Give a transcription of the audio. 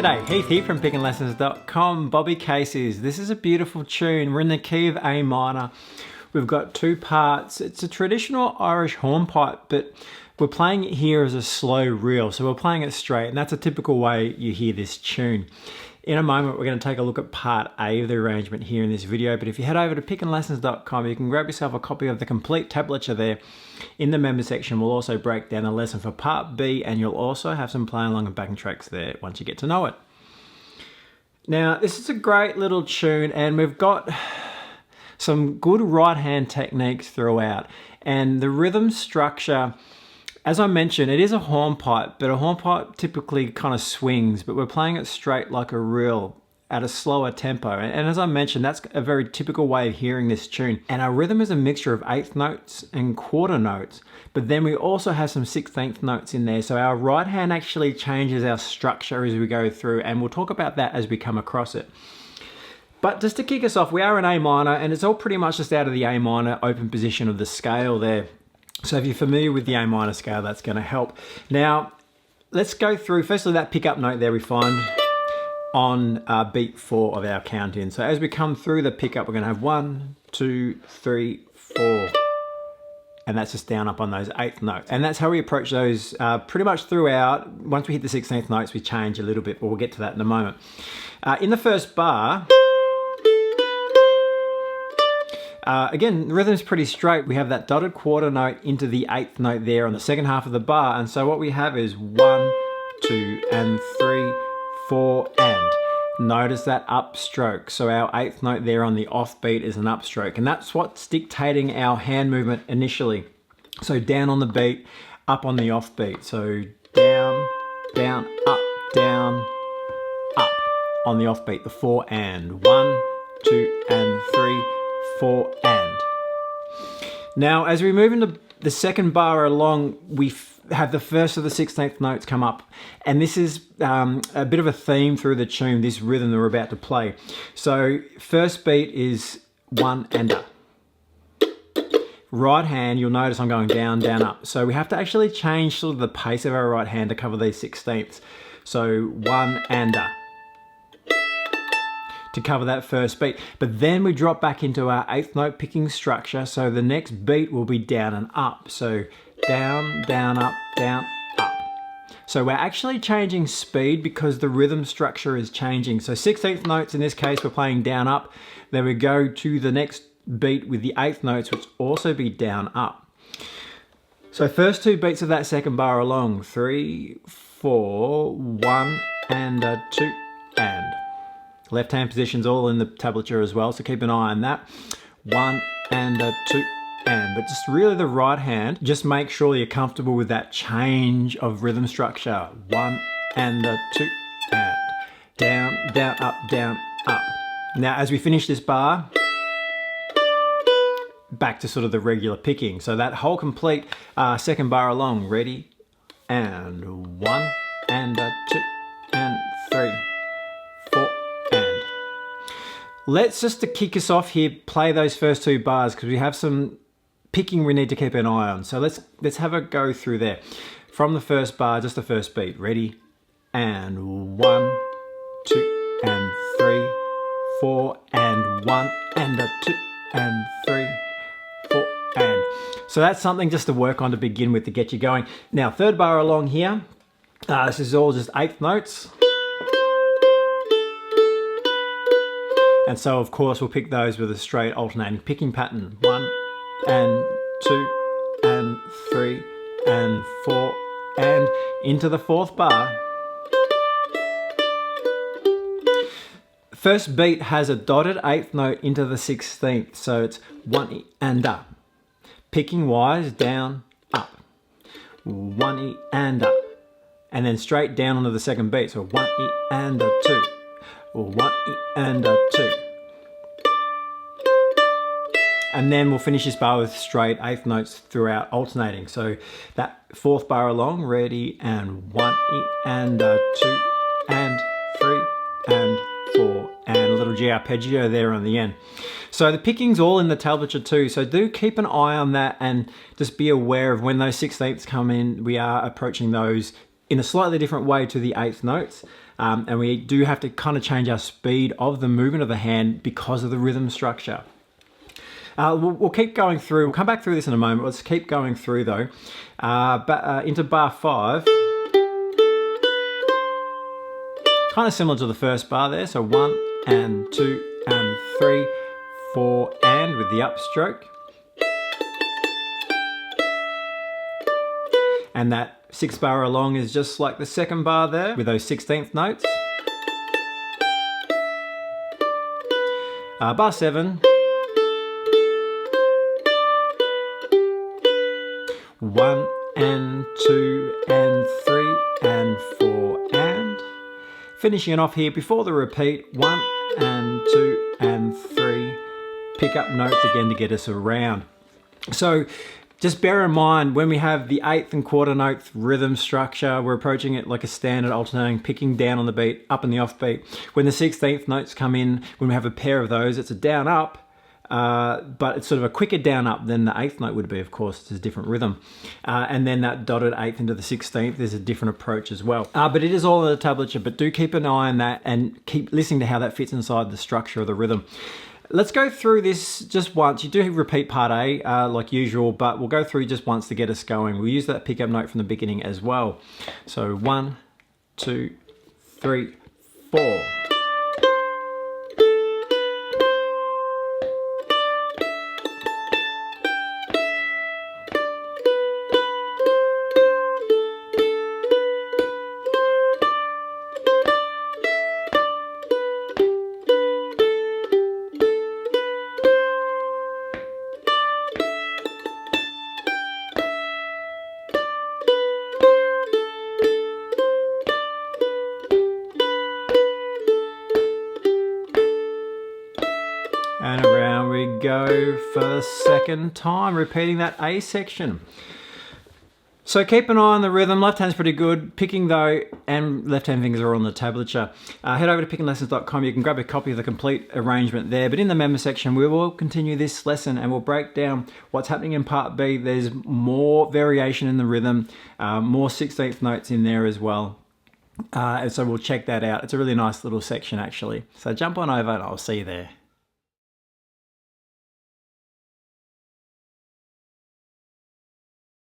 G'day, Heath here from pickinglessons.com. Bobby Cases. This is a beautiful tune. We're in the key of A minor. We've got two parts. It's a traditional Irish hornpipe, but we're playing it here as a slow reel. So we're playing it straight, and that's a typical way you hear this tune. In a moment, we're going to take a look at part A of the arrangement here in this video, but if you head over to pickinglessons.com, you can grab yourself a copy of the complete tablature there. In the member section, we'll also break down a lesson for part B, and you'll also have some play along and backing tracks there once you get to know it. Now, this is a great little tune, and we've got some good right hand techniques throughout, and the rhythm structure, as I mentioned, it is a hornpipe, but a hornpipe typically kind of swings, but we're playing it straight like a reel at a slower tempo. And as I mentioned, that's a very typical way of hearing this tune. And our rhythm is a mixture of eighth notes and quarter notes, but then we also have some 16th notes in there. So our right hand actually changes our structure as we go through, and we'll talk about that as we come across it. But just to kick us off, we are in A minor, and it's all pretty much just out of the A minor open position of the scale there. So if you're familiar with the A minor scale, that's going to help. Now, let's go through, firstly, that pickup note there we find on beat 4 of our count in. So as we come through the pickup, we're going to have 1, 2, 3, 4. And that's just down up on those eighth notes. And that's how we approach those pretty much throughout. Once we hit the 16th notes, we change a little bit, but we'll get to that in a moment. In the first bar, again, the rhythm's pretty straight. We have that dotted quarter note into the eighth note there on the second half of the bar. And so what we have is 1, 2, and 3, 4, and. Notice that upstroke. So our eighth note there on the off beat is an upstroke. And that's what's dictating our hand movement initially. So down on the beat, up on the off beat. So down, down, up, on the off beat, the 4 and. 1, 2, and 3, 4 and. Now as we move into the second bar along, we have the first of the 16th notes come up, and this is a bit of a theme through the tune, this rhythm that we're about to play. So first beat is 1 and up. Right hand, you'll notice I'm going down, down, up. So we have to actually change sort of the pace of our right hand to cover these 16ths. So 1 and up to cover that first beat. But then we drop back into our eighth note picking structure. So the next beat will be down and up. So down, down, up, down, up. So we're actually changing speed because the rhythm structure is changing. So 16th notes in this case, we're playing down, up. Then we go to the next beat with the eighth notes, which also be down, up. So first two beats of that second bar along, 3, 4, 1, and a 2, and. Left hand position's all in the tablature as well, so keep an eye on that. 1 and a 2 and. But just really the right hand, just make sure you're comfortable with that change of rhythm structure. 1 and a 2 and. Down, down, up, down, up. Now as we finish this bar, back to sort of the regular picking. So that whole complete second bar along, ready, and 1 and a 2 and 3. Let's just to kick us off here, play those first two bars because we have some picking we need to keep an eye on. So let's have a go through there. From the first bar, just the first beat. Ready? And 1, 2, and 3, 4, and 1, and a 2, and 3, 4, and. So that's something just to work on to begin with to get you going. Now, third bar along here, this is all just eighth notes. And so, of course, we'll pick those with a straight alternating picking pattern. 1 and 2 and 3 and 4 and into the fourth bar. First beat has a dotted eighth note into the 16th, so it's 1 and up. Picking wise, down, up. 1 and up. And then straight down onto the second beat, so 1 and a 2. 1 and a 2. And then we'll finish this bar with straight eighth notes throughout, alternating. So that fourth bar along, ready, and 1 and a 2 and 3 and 4 and a little G arpeggio there on the end. So the picking's all in the tablature too, so do keep an eye on that and just be aware of when those 16ths come in, we are approaching those in a slightly different way to the eighth notes. and we do have to kind of change our speed of the movement of the hand because of the rhythm structure. We'll keep going through. We'll come back through this in a moment. Let's keep going through though. Into bar 5. Kind of similar to the first bar there. So 1 and 2 and 3, 4 and with the upstroke. And that 6th bar along is just like the second bar there with those 16th notes. Bar 7. 1 and 2 and 3 and 4 and. Finishing it off here before the repeat, 1 and 2 and 3. Pick up notes again to get us around. So just bear in mind when we have the 8th and quarter note rhythm structure, we're approaching it like a standard alternating, picking down on the beat, up and the off beat. When the 16th notes come in, when we have a pair of those, it's a down up. But it's sort of a quicker down up than the 8th note would be, of course. It's a different rhythm. And then that dotted 8th into the 16th is a different approach as well. But it is all in the tablature, but do keep an eye on that and keep listening to how that fits inside the structure of the rhythm. Let's go through this just once. You do repeat part A like usual, but we'll go through just once to get us going. We'll use that pickup note from the beginning as well. So 1, 2, 3, 4. And around we go for the second time, repeating that A section. So keep an eye on the rhythm. Left hand's pretty good. Picking though, and left hand fingers are on the tablature. Head over to pickinglessons.com. You can grab a copy of the complete arrangement there. But in the member section, we will continue this lesson and we'll break down what's happening in part B. There's more variation in the rhythm, more 16th notes in there as well. And so we'll check that out. It's a really nice little section actually. So jump on over and I'll see you there.